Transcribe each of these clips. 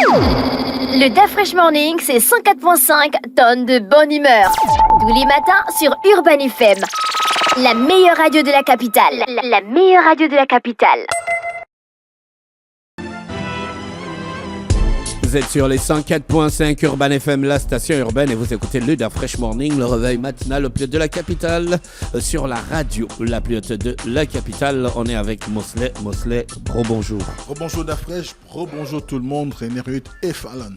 Le DAF Fresh Morning, c'est 104.5 tonnes de bonne humeur. Tous les matins sur Urban FM. La meilleure radio de la capitale. La meilleure radio de la capitale. Vous êtes sur les 104.5 Urban FM, la station urbaine, et vous écoutez le DAF Fresh Morning, le réveil matinal au plus haut de la capitale, sur la radio la plus haute de la capitale. On est avec Mosley. Mosley, bonjour. Bonjour DAF Fresh, bonjour tout le monde, René Ruth et Fallon.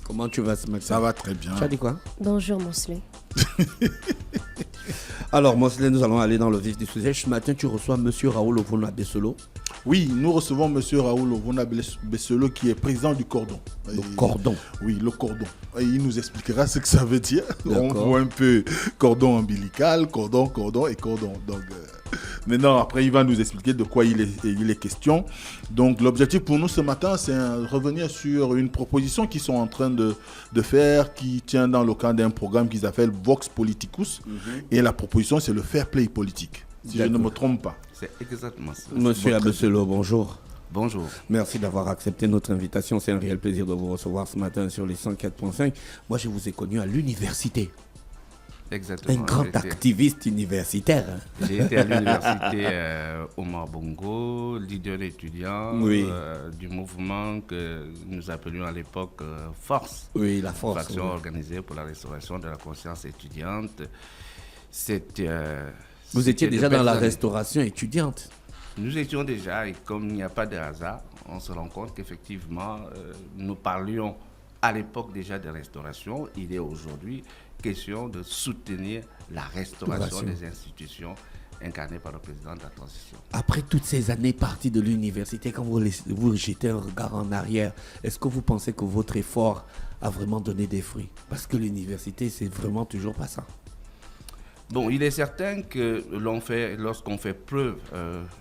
Comment tu vas ce matin? Ça va très bien. Tu as dit quoi? Bonjour Mosley. Alors Mosley, nous allons aller dans le vif du sujet. Ce matin, tu reçois Monsieur Raoul Ovona Bessolo. Oui, nous recevons Monsieur Raoul Ovona Bessolo qui est président du Cordon. Le Cordon. Oui, le Cordon. Et il nous expliquera ce que ça veut dire. D'accord. On voit un peu cordon ombilical, cordon et cordon. Donc, maintenant, après, il va nous expliquer de quoi il est question. Donc, l'objectif pour nous ce matin, c'est revenir sur une proposition qu'ils sont en train de faire, qui tient dans le cadre d'un programme qu'ils appellent Vox Politicus. Et la proposition, c'est le fair play politique, si je ne me trompe pas. C'est exactement ça. Monsieur Abesselo, bonjour. Bonjour. Merci d'avoir accepté notre invitation. C'est un réel plaisir de vous recevoir ce matin sur les 104.5. Moi, je vous ai connu à l'université. Exactement. Un grand activiste universitaire. J'ai été à l'université Omar Bongo, leader étudiant du mouvement que nous appelions à l'époque Force. Oui, la Force. Action organisée pour la restauration de la conscience étudiante. Vous étiez déjà dans la restauration étudiante? Nous étions déjà, et comme il n'y a pas de hasard, on se rend compte qu'effectivement, nous parlions à l'époque déjà de restauration. Il est aujourd'hui question de soutenir la restauration des institutions incarnées par le président de la transition. Après toutes ces années parties de l'université, quand vous jetez un regard en arrière, est-ce que vous pensez que votre effort a vraiment donné des fruits? Parce que l'université, c'est vraiment toujours pas ça. Bon, il est certain que lorsqu'on fait preuve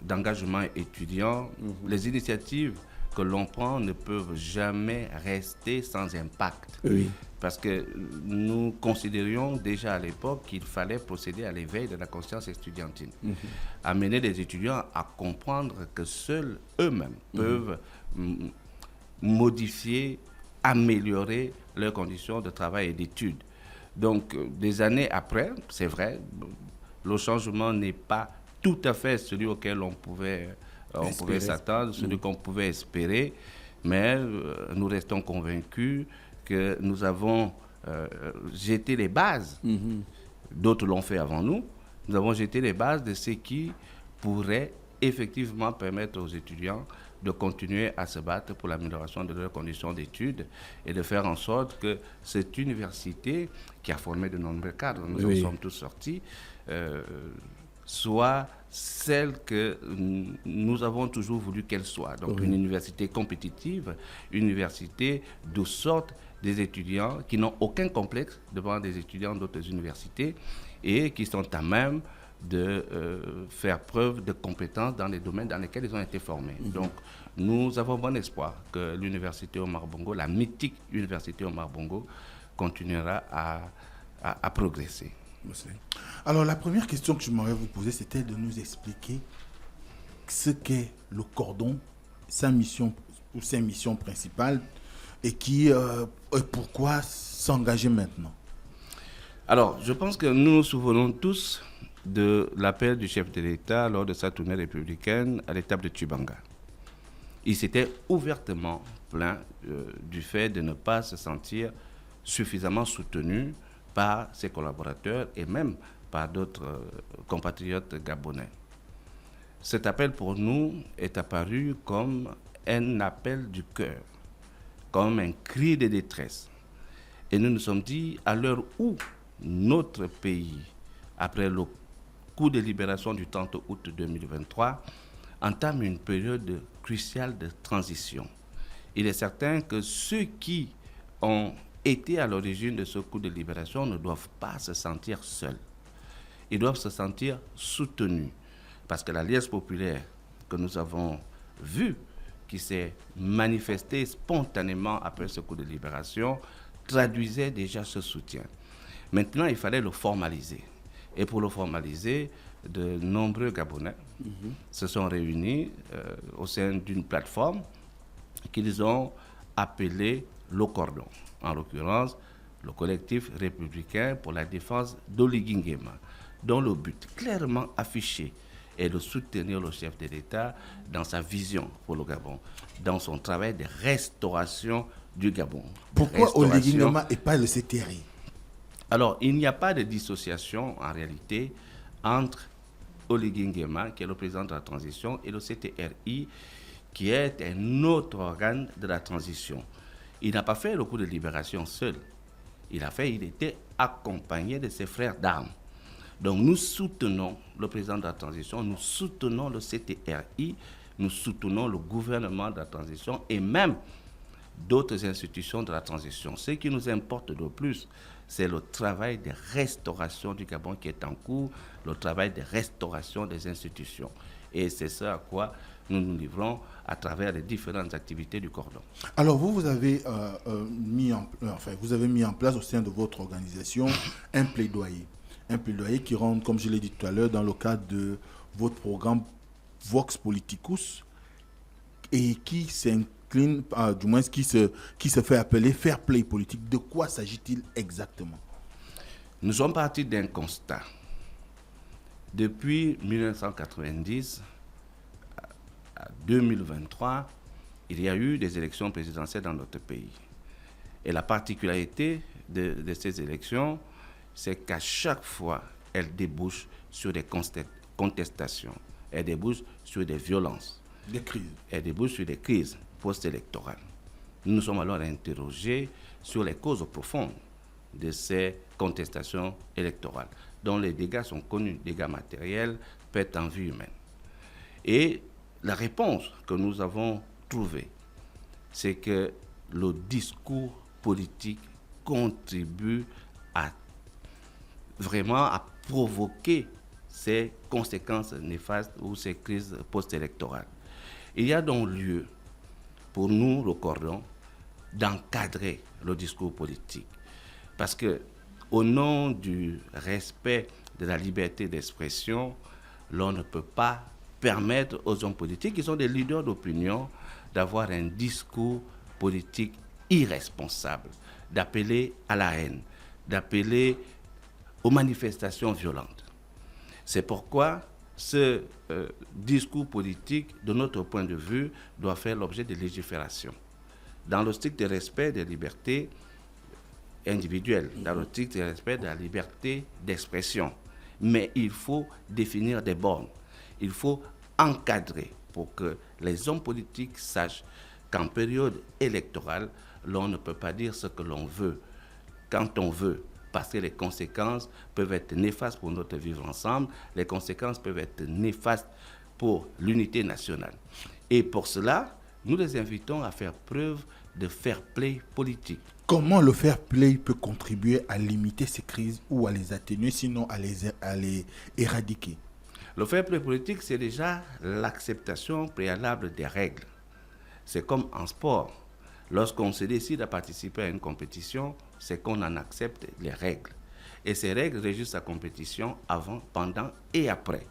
d'engagement étudiant, les initiatives que l'on prend ne peuvent jamais rester sans impact. Oui. Parce que nous considérions déjà à l'époque qu'il fallait procéder à l'éveil de la conscience estudiantine. Amener les étudiants à comprendre que seuls eux-mêmes peuvent modifier, améliorer leurs conditions de travail et d'études. Donc, des années après, c'est vrai, le changement n'est pas tout à fait celui auquel on pouvait s'attendre, celui qu'on pouvait espérer, mais nous restons convaincus que nous avons jeté les bases, d'autres l'ont fait avant nous, nous avons jeté les bases de ce qui pourrait effectivement permettre aux étudiants de continuer à se battre pour l'amélioration de leurs conditions d'études et de faire en sorte que cette université, qui a formé de nombreux cadres, nous en sommes tous sortis, soit celle que nous avons toujours voulu qu'elle soit. Donc une université compétitive, une université d'où sortent des étudiants qui n'ont aucun complexe devant des étudiants d'autres universités et qui sont à même de faire preuve de compétences dans les domaines dans lesquels ils ont été formés. Donc, nous avons bon espoir que l'université Omar Bongo, la mythique université Omar Bongo, continuera à progresser. Alors, la première question que je m'aurais vous poser, c'était de nous expliquer ce qu'est le Cordon, sa mission ou ses missions principales, et pourquoi s'engager maintenant. Alors, je pense que nous nous souvenons tous de l'appel du chef de l'État lors de sa tournée républicaine à l'étape de Tchibanga. Il s'était ouvertement plaint du fait de ne pas se sentir suffisamment soutenu par ses collaborateurs et même par d'autres compatriotes gabonais. Cet appel pour nous est apparu comme un appel du cœur, comme un cri de détresse. Et nous nous sommes dit, à l'heure où notre pays, après le coup de libération du 30 août 2023, entame une période cruciale de transition. Il est certain que ceux qui ont été à l'origine de ce coup de libération ne doivent pas se sentir seuls. Ils doivent se sentir soutenus. Parce que l'Alliance populaire que nous avons vue, qui s'est manifestée spontanément après ce coup de libération, traduisait déjà ce soutien. Maintenant, il fallait le formaliser. Et pour le formaliser, de nombreux Gabonais se sont réunis au sein d'une plateforme qu'ils ont appelé le cordon, en l'occurrence le collectif républicain pour la défense d'Oligui Nguema, dont le but clairement affiché est de soutenir le chef de l'État dans sa vision pour le Gabon, dans son travail de restauration du Gabon. Pourquoi Oligui Nguema et pas le CTRI? Alors, il n'y a pas de dissociation en réalité entre Oligui Nguema, qui est le président de la transition, et le CTRI, qui est un autre organe de la transition. Il n'a pas fait le coup de libération seul. Il était accompagné de ses frères d'armes. Donc nous soutenons le président de la transition, nous soutenons le CTRI, nous soutenons le gouvernement de la transition et même d'autres institutions de la transition. Ce qui nous importe de plus, c'est le travail de restauration du Gabon qui est en cours, le travail de restauration des institutions. Et c'est ça à quoi nous nous livrons à travers les différentes activités du cordon. Alors vous avez mis en place au sein de votre organisation un plaidoyer qui rentre, comme je l'ai dit tout à l'heure, dans le cadre de votre programme Vox Politicus et qui s'incline, du moins qui se fait appeler Fair Play Politique. De quoi s'agit-il exactement? Nous sommes partis d'un constat. Depuis 1990 à 2023, il y a eu des élections présidentielles dans notre pays. Et la particularité de ces élections, c'est qu'à chaque fois, elles débouchent sur des contestations, elles débouchent sur des violences, des crises. Elles débouchent sur des crises post-électorales. Nous nous sommes alors interrogés sur les causes profondes de ces contestations électorales, dont les dégâts sont connus, dégâts matériels, perte en vie humaine. Et la réponse que nous avons trouvée, c'est que le discours politique contribue vraiment à provoquer ces conséquences néfastes ou ces crises post-électorales. Il y a donc lieu pour nous, le cordon, d'encadrer le discours politique. Parce que, au nom du respect de la liberté d'expression, l'on ne peut pas permettre aux hommes politiques, qui sont des leaders d'opinion, d'avoir un discours politique irresponsable, d'appeler à la haine, d'appeler aux manifestations violentes. C'est pourquoi ce discours politique, de notre point de vue, doit faire l'objet de légifération. Dans le strict respect des libertés individuelles, dans le strict respect de la liberté d'expression. Mais il faut définir des bornes. Il faut encadrer pour que les hommes politiques sachent qu'en période électorale, l'on ne peut pas dire ce que l'on veut quand on veut, parce que les conséquences peuvent être néfastes pour notre vivre ensemble, les conséquences peuvent être néfastes pour l'unité nationale. Et pour cela, nous les invitons à faire preuve de fair play politique. Comment le fair play peut contribuer à limiter ces crises ou à les atténuer, sinon à les éradiquer? Le fair play politique, c'est déjà l'acceptation préalable des règles. C'est comme en sport. Lorsqu'on se décide à participer à une compétition, c'est qu'on en accepte les règles. Et ces règles régissent la compétition avant, pendant et après.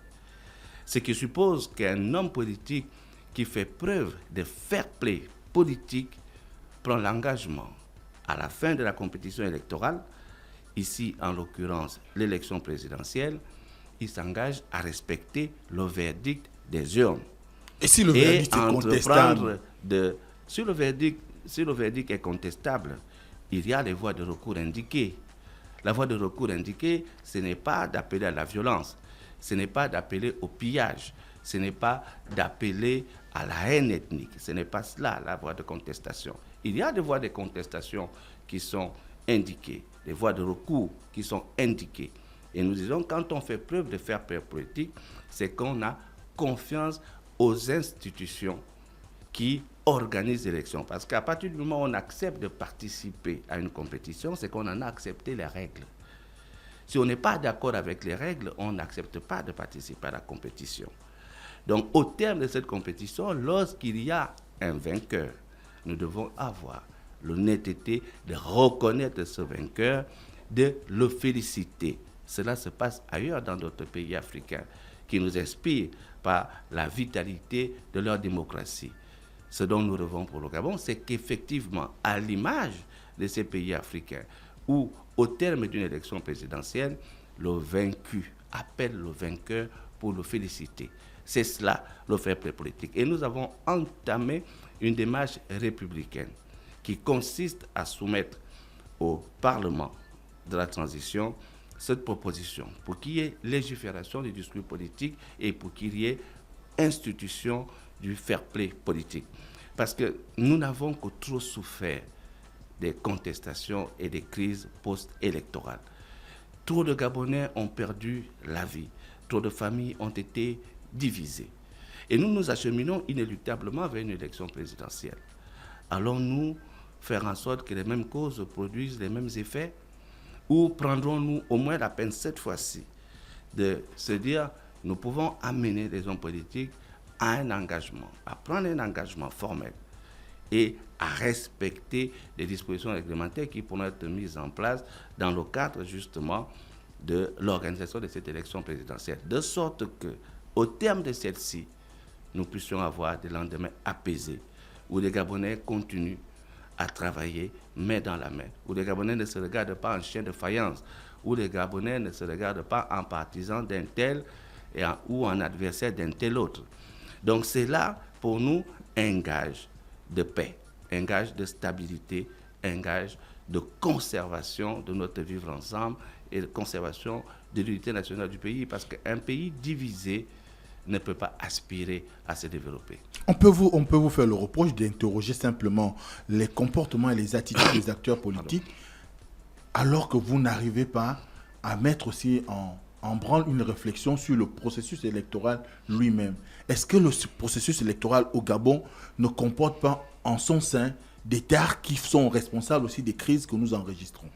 Ce qui suppose qu'un homme politique qui fait preuve de fair play politique prend l'engagement à la fin de la compétition électorale, ici en l'occurrence l'élection présidentielle, il s'engage à respecter le verdict des urnes. Et si le verdict est contestable? Si le verdict est contestable, il y a les voies de recours indiquées. La voie de recours indiquée, ce n'est pas d'appeler à la violence, ce n'est pas d'appeler au pillage, ce n'est pas d'appeler à la haine ethnique, ce n'est pas cela la voie de contestation. Il y a des voies de contestation qui sont indiquées, des voies de recours qui sont indiquées. Et nous disons, quand on fait preuve de fair play politique, c'est qu'on a confiance aux institutions qui organisent l'élection. Parce qu'à partir du moment où on accepte de participer à une compétition, c'est qu'on en a accepté les règles. Si on n'est pas d'accord avec les règles, on n'accepte pas de participer à la compétition. Donc, au terme de cette compétition, lorsqu'il y a un vainqueur, nous devons avoir l'honnêteté de reconnaître ce vainqueur, de le féliciter. Cela se passe ailleurs dans d'autres pays africains qui nous inspirent par la vitalité de leur démocratie. ce dont nous rêvons pour le Gabon, c'est qu'effectivement, à l'image de ces pays africains, où au terme d'une élection présidentielle, le vaincu appelle le vainqueur pour le féliciter. C'est cela le fair play politique. Et nous avons entamé une démarche républicaine qui consiste à soumettre au Parlement de la transition cette proposition pour qu'il y ait légifération du discours politique et pour qu'il y ait institution du fair play politique. Parce que nous n'avons que trop souffert des contestations et des crises post-électorales. Trop de Gabonais ont perdu la vie, trop de familles ont été divisées. Et nous nous acheminons inéluctablement vers une élection présidentielle. Allons-nous faire en sorte que les mêmes causes produisent les mêmes effets, ou prendrons-nous au moins la peine cette fois-ci de se dire nous pouvons amener les hommes politiques à un engagement, à prendre un engagement formel et à respecter les dispositions réglementaires qui pourront être mises en place dans le cadre justement de l'organisation de cette élection présidentielle, de sorte que, au terme de celle-ci, nous puissions avoir des lendemains apaisés, où les Gabonais continuent à travailler main dans la main, où les Gabonais ne se regardent pas en chien de faïence, où les Gabonais ne se regardent pas en partisans d'un tel ou en adversaire d'un tel autre. Donc c'est là, pour nous, un gage de paix, un gage de stabilité, un gage de conservation de notre vivre ensemble et de conservation de l'unité nationale du pays, parce qu'un pays divisé ne peut pas aspirer à se développer. On peut vous faire le reproche d'interroger simplement les comportements et les attitudes des acteurs politiques, alors que vous n'arrivez pas à mettre aussi en branle une réflexion sur le processus électoral lui-même. Est-ce que le processus électoral au Gabon ne comporte pas en son sein des tares qui sont responsables aussi des crises que nous enregistrons?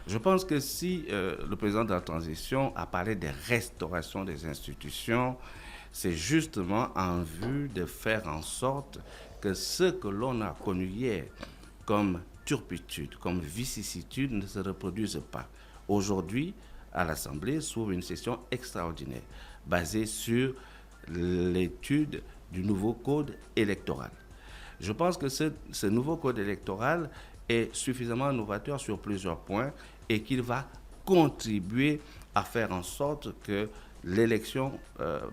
Je pense que si le président de la transition a parlé de restauration des institutions, c'est justement en vue de faire en sorte que ce que l'on a connu hier comme turpitude, comme vicissitude ne se reproduise pas. Aujourd'hui, à l'Assemblée, s'ouvre une session extraordinaire basée sur l'étude du nouveau code électoral. Je pense que ce nouveau code électoral est suffisamment novateur sur plusieurs points et qu'il va contribuer à faire en sorte que l'élection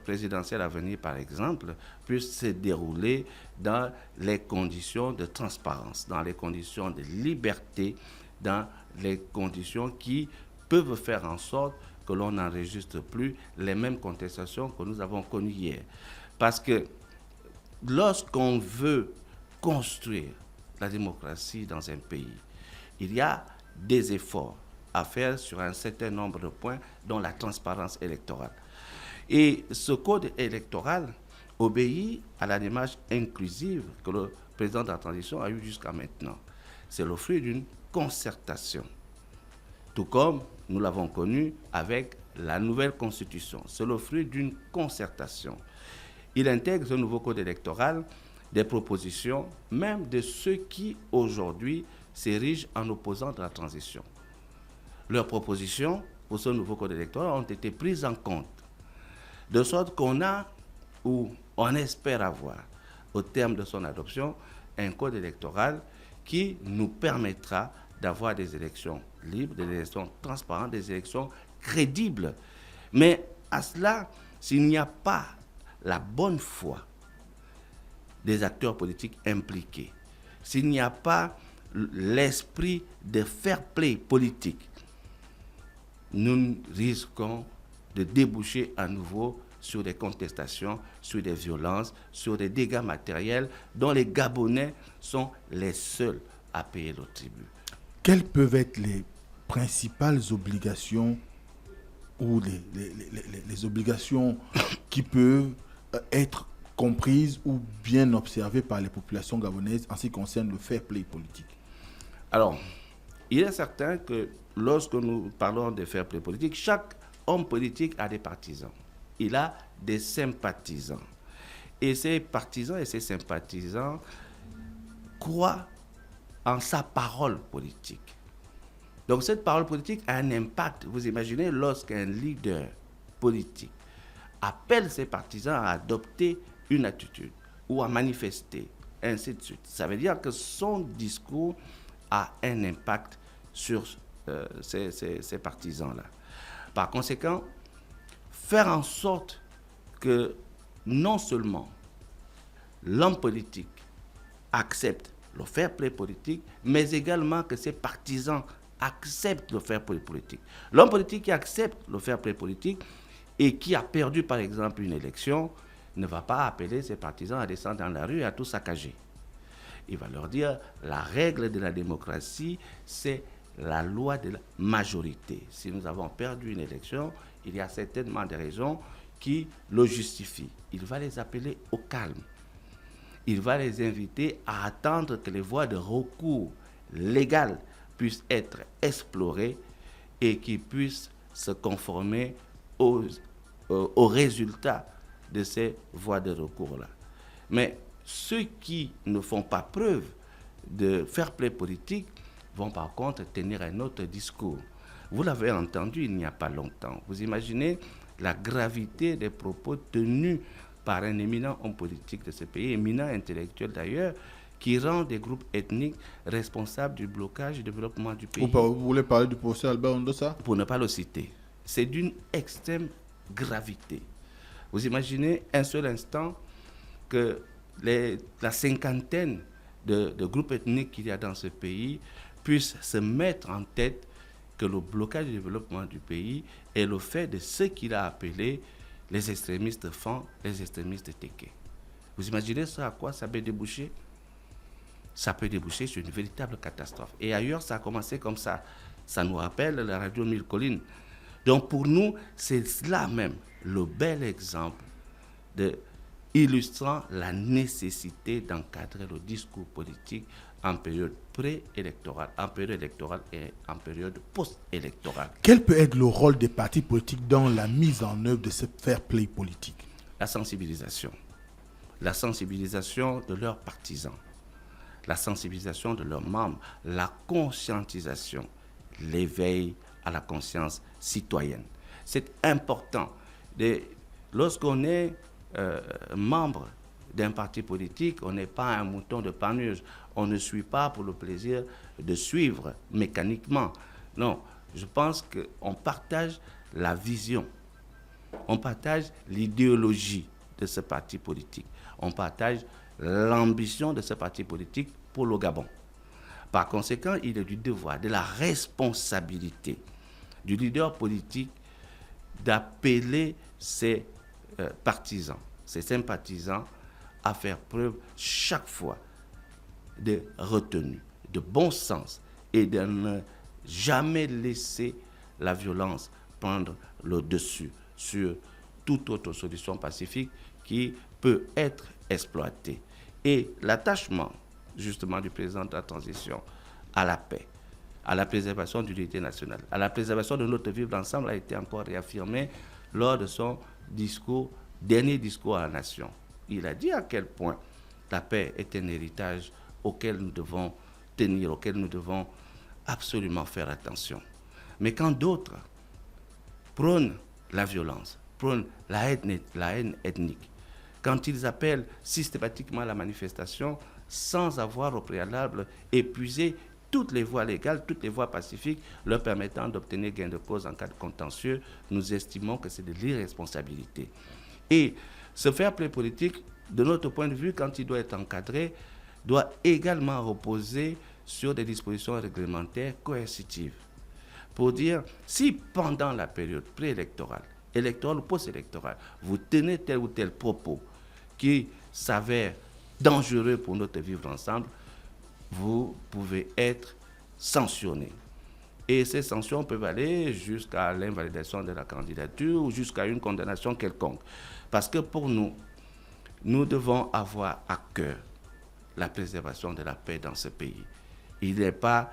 présidentielle à venir, par exemple, puisse se dérouler dans les conditions de transparence, dans les conditions de liberté, dans les conditions qui peuvent faire en sorte que l'on n'enregistre plus les mêmes contestations que nous avons connues hier. Parce que lorsqu'on veut construire la démocratie dans un pays, il y a des efforts à faire sur un certain nombre de points, dont la transparence électorale. Et ce code électoral obéit à la démarche inclusive que le président de la transition a eue jusqu'à maintenant. C'est le fruit d'une concertation, tout comme nous l'avons connu avec la nouvelle constitution. C'est le fruit d'une concertation. Il intègre ce nouveau code électoral des propositions, même de ceux qui aujourd'hui s'érigent en opposants de la transition. Leurs propositions pour ce nouveau code électoral ont été prises en compte, de sorte qu'on a, ou on espère avoir, au terme de son adoption, un code électoral qui nous permettra d'avoir des élections libres, des élections transparentes, des élections crédibles. Mais à cela, s'il n'y a pas la bonne foi des acteurs politiques impliqués, s'il n'y a pas l'esprit de fair play politique, nous risquons de déboucher à nouveau sur des contestations, sur des violences, sur des dégâts matériels dont les Gabonais sont les seuls à payer le tribut. Quelles peuvent être les principales obligations ou les obligations qui peuvent être comprises ou bien observées par les populations gabonaises en ce qui concerne le fair play politique? Alors, il est certain que lorsque nous parlons de fair play politique, chaque homme politique a des partisans. Il a des sympathisants. Et ces partisans et ces sympathisants croient en sa parole politique. Donc cette parole politique a un impact. Vous imaginez, lorsqu'un leader politique appelle ses partisans à adopter une attitude ou à manifester ainsi de suite. Ça veut dire que son discours a un impact sur ces partisans-là. Par conséquent, faire en sorte que non seulement l'homme politique accepte le fair play politique, mais également que ses partisans acceptent le fair play politique. L'homme politique qui accepte le fair play politique et qui a perdu par exemple une élection ne va pas appeler ses partisans à descendre dans la rue et à tout saccager. Il va leur dire la règle de la démocratie, c'est la loi de la majorité. Si nous avons perdu une élection, il y a certainement des raisons qui le justifient. Il va les appeler au calme. Il va les inviter à attendre que les voies de recours légales puissent être explorées et qu'ils puissent se conformer aux résultats de ces voies de recours-là. Mais ceux qui ne font pas preuve de fair play politique vont par contre tenir un autre discours. Vous l'avez entendu il n'y a pas longtemps. Vous imaginez la gravité des propos tenus par un éminent homme politique de ce pays, éminent intellectuel d'ailleurs, qui rend des groupes ethniques responsables du blocage et du développement du pays. Vous voulez parler du professeur Albert Ondossa? Pour ne pas le citer. C'est d'une extrême gravité. Vous imaginez un seul instant que la cinquantaine de groupes ethniques qu'il y a dans ce pays puissent se mettre en tête que le blocage du développement du pays est le fait de ce qu'il a appelé les extrémistes FAN, les extrémistes TK. Vous imaginez ça à quoi ça peut déboucher? Ça peut déboucher sur une véritable catastrophe. Et ailleurs, ça a commencé comme ça. Ça nous rappelle la radio Mille Collines. Donc pour nous, c'est là même le bel exemple illustrant la nécessité d'encadrer le discours politique en période pré-électorale, en période électorale et en période post-électorale. Quel peut être le rôle des partis politiques dans la mise en œuvre de ce fair play politique? La sensibilisation de leurs partisans, la sensibilisation de leurs membres, la conscientisation, l'éveil à la conscience citoyenne. C'est important. Lorsqu'on est membre d'un parti politique, on n'est pas un mouton de Panurge. On ne suit pas pour le plaisir de suivre mécaniquement. Non, je pense qu'on partage la vision, on partage l'idéologie de ce parti politique, on partage l'ambition de ce parti politique pour le Gabon. Par conséquent, il est du devoir, de la responsabilité du leader politique d'appeler ses partisans, ses sympathisants à faire preuve chaque fois de retenue, de bon sens et de ne jamais laisser la violence prendre le dessus sur toute autre solution pacifique qui peut être exploitée. Et l'attachement justement du président de la transition à la paix, à la préservation de l'unité nationale, à la préservation de notre vivre ensemble a été encore réaffirmé lors de son dernier discours à la nation. Il a dit à quel point la paix est un héritage auquel nous devons tenir, auquel nous devons absolument faire attention. Mais quand d'autres prônent la violence, prônent la haine ethnique, quand ils appellent systématiquement à la manifestation sans avoir au préalable épuisé toutes les voies légales, toutes les voies pacifiques leur permettant d'obtenir gain de cause en cas de contentieux, nous estimons que c'est de l'irresponsabilité. Et ce fair play politique, de notre point de vue, quand il doit être encadré, doit également reposer sur des dispositions réglementaires coercitives. Pour dire, si pendant la période préélectorale, électorale ou post-électorale, vous tenez tel ou tel propos qui s'avère dangereux pour notre vivre ensemble, vous pouvez être sanctionné. Et ces sanctions peuvent aller jusqu'à l'invalidation de la candidature ou jusqu'à une condamnation quelconque. Parce que pour nous, nous devons avoir à cœur la préservation de la paix dans ce pays. Il n'est pas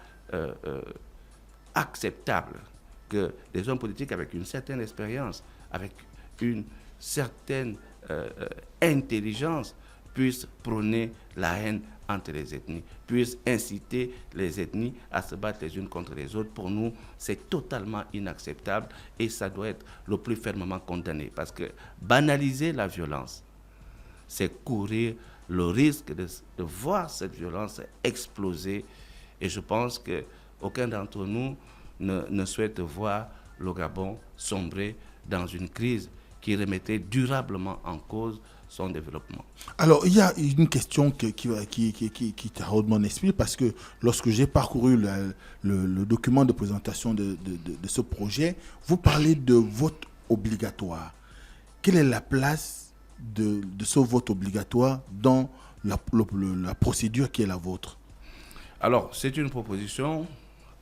acceptable que des hommes politiques avec une certaine expérience, avec une certaine intelligence, puissent prôner la haine entre les ethnies, puissent inciter les ethnies à se battre les unes contre les autres. Pour nous, c'est totalement inacceptable et ça doit être le plus fermement condamné. Parce que banaliser la violence, c'est courir le risque de voir cette violence exploser. Et je pense qu'aucun d'entre nous ne souhaite voir le Gabon sombrer dans une crise qui remettrait durablement en cause son développement. Alors, il y a une question qui taraude mon esprit, parce que lorsque j'ai parcouru le document de présentation de ce projet, vous parlez de vote obligatoire. Quelle est la place de ce vote obligatoire dans la procédure qui est la vôtre? Alors, c'est une proposition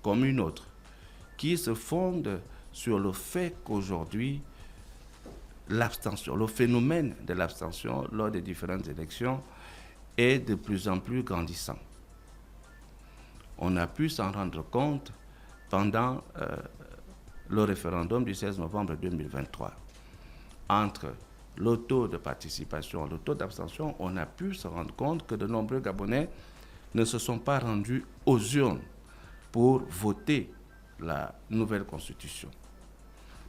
comme une autre qui se fonde sur le fait qu'aujourd'hui, l'abstention, le phénomène de l'abstention lors des différentes élections est de plus en plus grandissant. On a pu s'en rendre compte pendant le référendum du 16 novembre 2023. Entre le taux de participation et le taux d'abstention, on a pu se rendre compte que de nombreux Gabonais ne se sont pas rendus aux urnes pour voter la nouvelle constitution.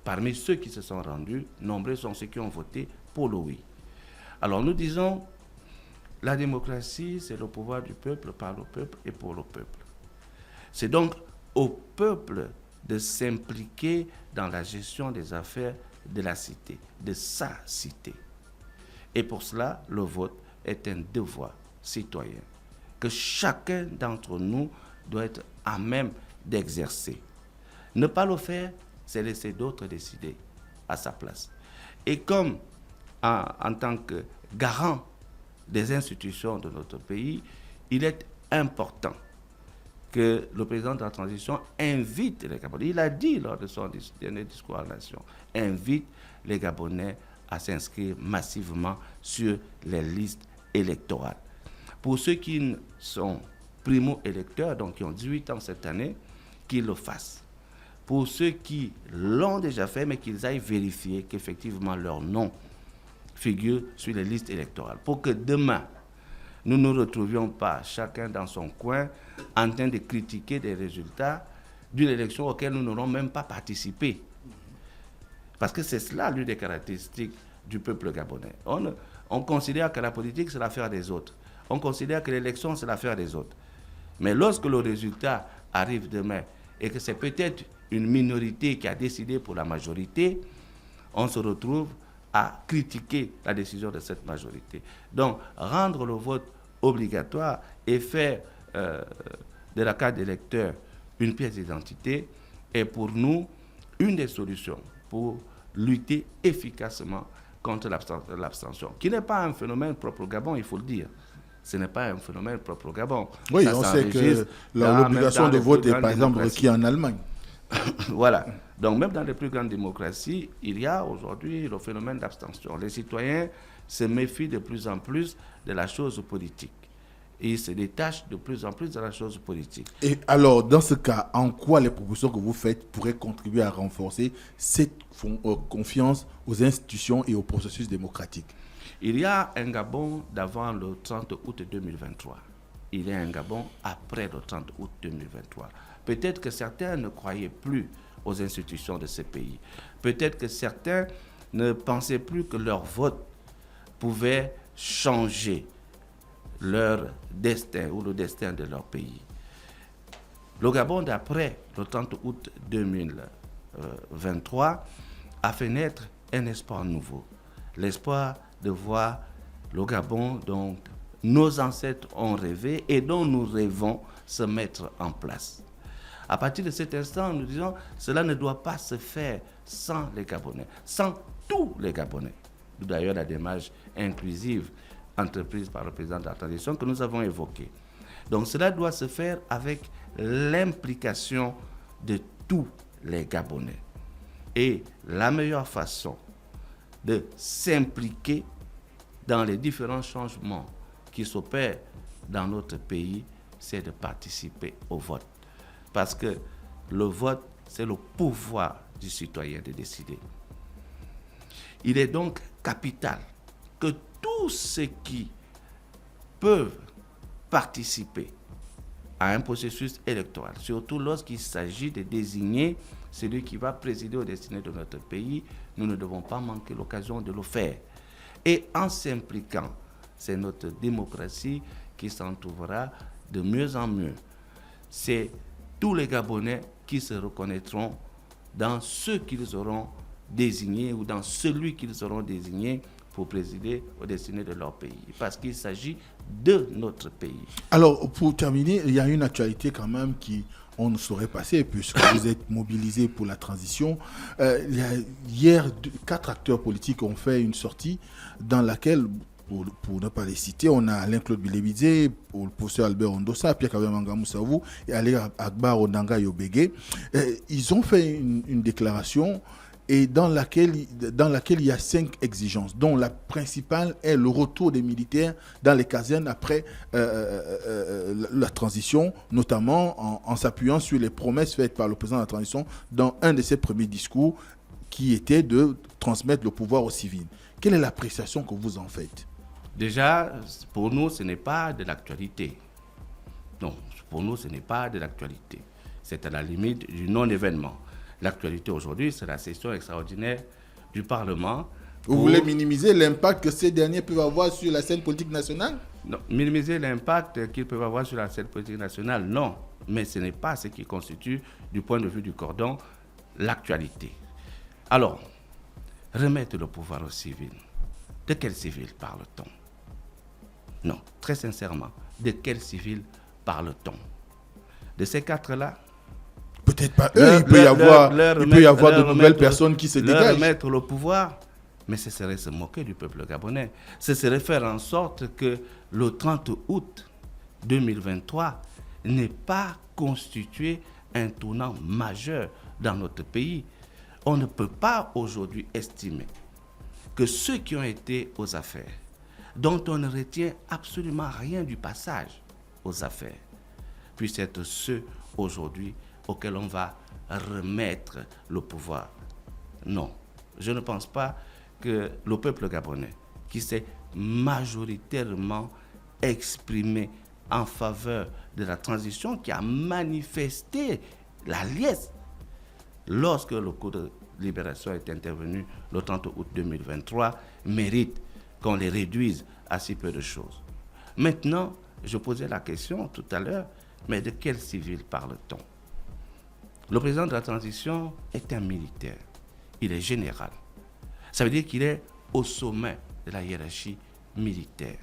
Parmi ceux qui se sont rendus, nombreux sont ceux qui ont voté pour le oui. Alors nous disons, la démocratie, c'est le pouvoir du peuple, par le peuple et pour le peuple. C'est donc au peuple de s'impliquer dans la gestion des affaires de la cité, de sa cité. Et pour cela, le vote est un devoir citoyen que chacun d'entre nous doit être à même d'exercer. Ne pas le faire, c'est laisser d'autres décider à sa place. Et comme en tant que garant des institutions de notre pays, il est important que le président de la transition invite les Gabonais, il a dit lors de son dernier discours à la nation, invite les Gabonais à s'inscrire massivement sur les listes électorales. Pour ceux qui sont primo-électeurs, donc qui ont 18 ans cette année, qu'ils le fassent. Pour ceux qui l'ont déjà fait, mais qu'ils aillent vérifier qu'effectivement leur nom figure sur les listes électorales. Pour que demain, nous ne nous retrouvions pas chacun dans son coin en train de critiquer des résultats d'une élection auquel nous n'aurons même pas participé. Parce que c'est cela l'une des caractéristiques du peuple gabonais. On considère que la politique, c'est l'affaire des autres. On considère que l'élection, c'est l'affaire des autres. Mais lorsque le résultat arrive demain et que c'est peut-être une minorité qui a décidé pour la majorité, on se retrouve à critiquer la décision de cette majorité. Donc, rendre le vote obligatoire et faire de la carte d'électeur une pièce d'identité est pour nous une des solutions pour lutter efficacement contre l'abstention, qui n'est pas un phénomène propre au Gabon, il faut le dire. Ce n'est pas un phénomène propre au Gabon. Oui, on sait que l'obligation de vote est par exemple requise en Allemagne. Voilà. Donc même dans les plus grandes démocraties, il y a aujourd'hui le phénomène d'abstention. Les citoyens se méfient de plus en plus de la chose politique. Et ils se détachent de plus en plus de la chose politique. Et alors, dans ce cas, en quoi les propositions que vous faites pourraient contribuer à renforcer cette confiance aux institutions et au processus démocratique? Il y a un Gabon d'avant le 30 août 2023. Il y a un Gabon après le 30 août 2023. Peut-être que certains ne croyaient plus aux institutions de ce pays. Peut-être que certains ne pensaient plus que leur vote pouvait changer leur destin ou le destin de leur pays. Le Gabon d'après le 30 août 2023 a fait naître un espoir nouveau. L'espoir de voir le Gabon dont nos ancêtres ont rêvé et dont nous rêvons se mettre en place. À partir de cet instant, nous disons cela ne doit pas se faire sans les Gabonais, sans tous les Gabonais. D'ailleurs, la démarche inclusive entreprise par le président de la transition que nous avons évoquée. Donc cela doit se faire avec l'implication de tous les Gabonais. Et la meilleure façon de s'impliquer dans les différents changements qui s'opèrent dans notre pays, c'est de participer au vote. Parce que le vote, c'est le pouvoir du citoyen de décider. Il est donc capital que tous ceux qui peuvent participer à un processus électoral, surtout lorsqu'il s'agit de désigner celui qui va présider aux destinées de notre pays, nous ne devons pas manquer l'occasion de le faire. Et en s'impliquant c'est notre démocratie qui s'en trouvera de mieux en mieux. C'est tous les Gabonais qui se reconnaîtront dans ceux qu'ils auront désignés ou dans celui qu'ils auront désigné pour présider aux destinées de leur pays. Parce qu'il s'agit de notre pays. Alors, pour terminer, il y a une actualité quand même qui on ne saurait passer puisque vous êtes mobilisés pour la transition. Hier, 4 acteurs politiques ont fait une sortie dans laquelle, pour ne pas les citer, on a Alain-Claude Bilebidze, le professeur Albert Ondossa, Pierre Kavemanga Moussavou et Ali Akbar Onanga Yobege. Ils ont fait une déclaration et dans laquelle il y a 5 exigences, dont la principale est le retour des militaires dans les casernes après la transition, notamment en s'appuyant sur les promesses faites par le président de la transition dans un de ses premiers discours, qui était de transmettre le pouvoir aux civils. Quelle est l'appréciation que vous en faites ? Déjà, pour nous, ce n'est pas de l'actualité. Non, pour nous, ce n'est pas de l'actualité. C'est à la limite du non-événement. L'actualité aujourd'hui, c'est la session extraordinaire du Parlement. Vous voulez minimiser l'impact que ces derniers peuvent avoir sur la scène politique nationale ? Non, minimiser l'impact qu'ils peuvent avoir sur la scène politique nationale, non. Mais ce n'est pas ce qui constitue, du point de vue du cordon, l'actualité. Alors, remettre le pouvoir aux civils. De quel civil parle-t-on ? Non, très sincèrement, de quel civil parle-t-on ? De ces 4-là ? Peut-être pas eux, il peut y avoir de nouvelles personnes qui se dégagent. Remettre le pouvoir, mais ce serait se moquer du peuple gabonais. Ce serait faire en sorte que le 30 août 2023 n'ait pas constitué un tournant majeur dans notre pays. On ne peut pas aujourd'hui estimer que ceux qui ont été aux affaires, dont on ne retient absolument rien du passage aux affaires, puissent être ceux aujourd'hui auxquels on va remettre le pouvoir. Non, je ne pense pas que le peuple gabonais, qui s'est majoritairement exprimé en faveur de la transition, qui a manifesté la liesse lorsque le coup de libération est intervenu le 30 août 2023, mérite qu'on les réduise à si peu de choses. Maintenant, je posais la question tout à l'heure, mais de quel civil parle-t-on ? Le président de la transition est un militaire. Il est général. Ça veut dire qu'il est au sommet de la hiérarchie militaire.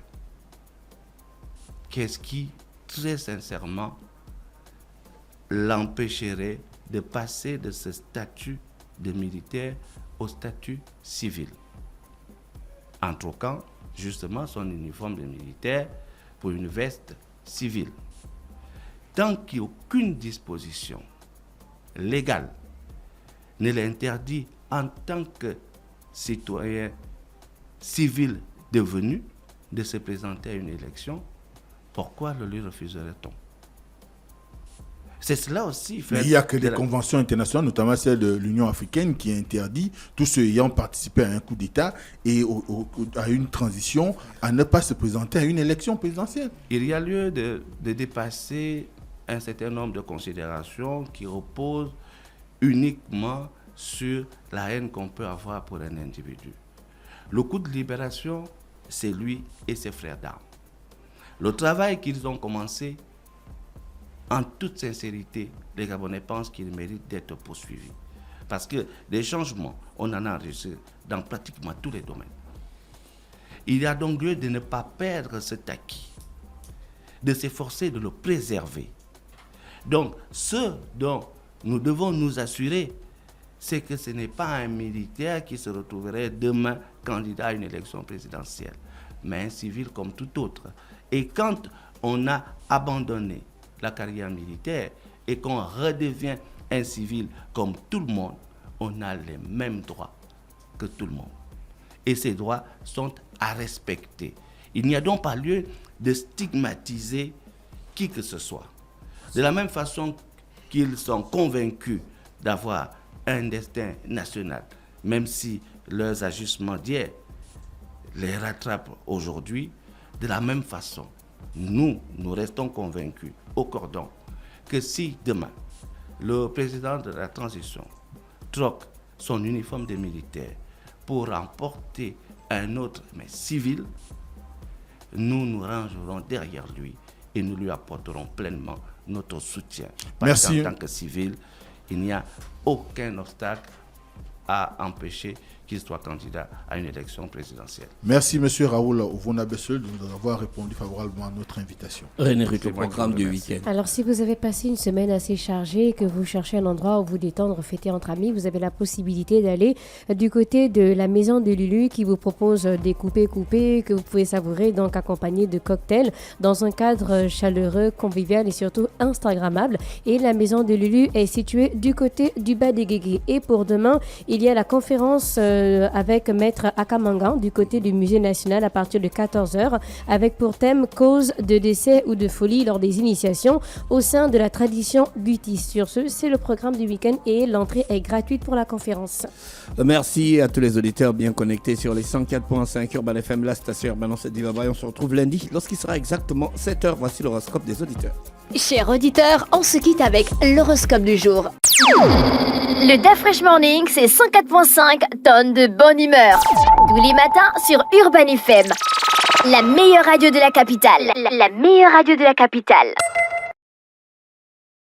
Qu'est-ce qui, très sincèrement, l'empêcherait de passer de ce statut de militaire au statut civil, en troquant justement son uniforme de militaire pour une veste civile? Tant qu'il n'y a aucune disposition légale ne l'interdit en tant que citoyen civil devenu de se présenter à une élection, pourquoi le lui refuserait-on? C'est cela aussi. Mais il n'y a que des conventions internationales, notamment celle de l'Union africaine, qui interdit tous ceux ayant participé à un coup d'État et à une transition à ne pas se présenter à une élection présidentielle. Il y a lieu de dépasser un certain nombre de considérations qui reposent uniquement sur la haine qu'on peut avoir pour un individu. Le coup de libération, c'est lui et ses frères d'armes. Le travail qu'ils ont commencé, en toute sincérité, les Gabonais pensent qu'il mérite d'être poursuivi. Parce que des changements, on en a enregistré dans pratiquement tous les domaines. Il y a donc lieu de ne pas perdre cet acquis, de s'efforcer de le préserver. Donc, ce dont nous devons nous assurer, c'est que ce n'est pas un militaire qui se retrouverait demain candidat à une élection présidentielle, mais un civil comme tout autre. Et quand on a abandonné la carrière militaire et qu'on redevient un civil comme tout le monde, on a les mêmes droits que tout le monde. Et ces droits sont à respecter. Il n'y a donc pas lieu de stigmatiser qui que ce soit. De la même façon qu'ils sont convaincus d'avoir un destin national, même si leurs ajustements d'hier les rattrapent aujourd'hui, de la même façon, nous restons convaincus au cordon que si demain, le président de la transition troque son uniforme de militaire pour remporter un autre, mais civil, nous nous rangerons derrière lui et nous lui apporterons pleinement notre soutien. Parce Merci. qu'en tant que civil, il n'y a aucun obstacle à empêcher qu'il soit candidat à une élection présidentielle. Merci, monsieur Raoul Ouvona-Bessel, de nous avoir répondu favorablement à notre invitation. René Rutte, au C'est moi qui programme vous du remercie. week-end. Alors, si vous avez passé une semaine assez chargée et que vous cherchez un endroit où vous détendre, fêter entre amis, vous avez la possibilité d'aller du côté de la maison de Lulu qui vous propose des coupés que vous pouvez savourer, donc accompagnés de cocktails dans un cadre chaleureux, convivial et surtout instagrammable. Et la maison de Lulu est située du côté du bas des Guégués. Et pour demain, il y a la conférence avec Maître Akamangan du côté du Musée national à partir de 14h avec pour thème cause de décès ou de folie lors des initiations au sein de la tradition Gutis. Sur ce, c'est le programme du week-end et l'entrée est gratuite pour la conférence. Merci à tous les auditeurs bien connectés sur les 104.5 Urban FM, la station Urban. On se dit bye bye, on se retrouve lundi lorsqu'il sera exactement 7h. Voici l'horoscope des auditeurs. Chers auditeurs, on se quitte avec l'horoscope du jour. Le DaFresh Morning, c'est 104.5 tonnes de bonne humeur. Tous les matins sur Urban FM. La meilleure radio de la capitale. La meilleure radio de la capitale.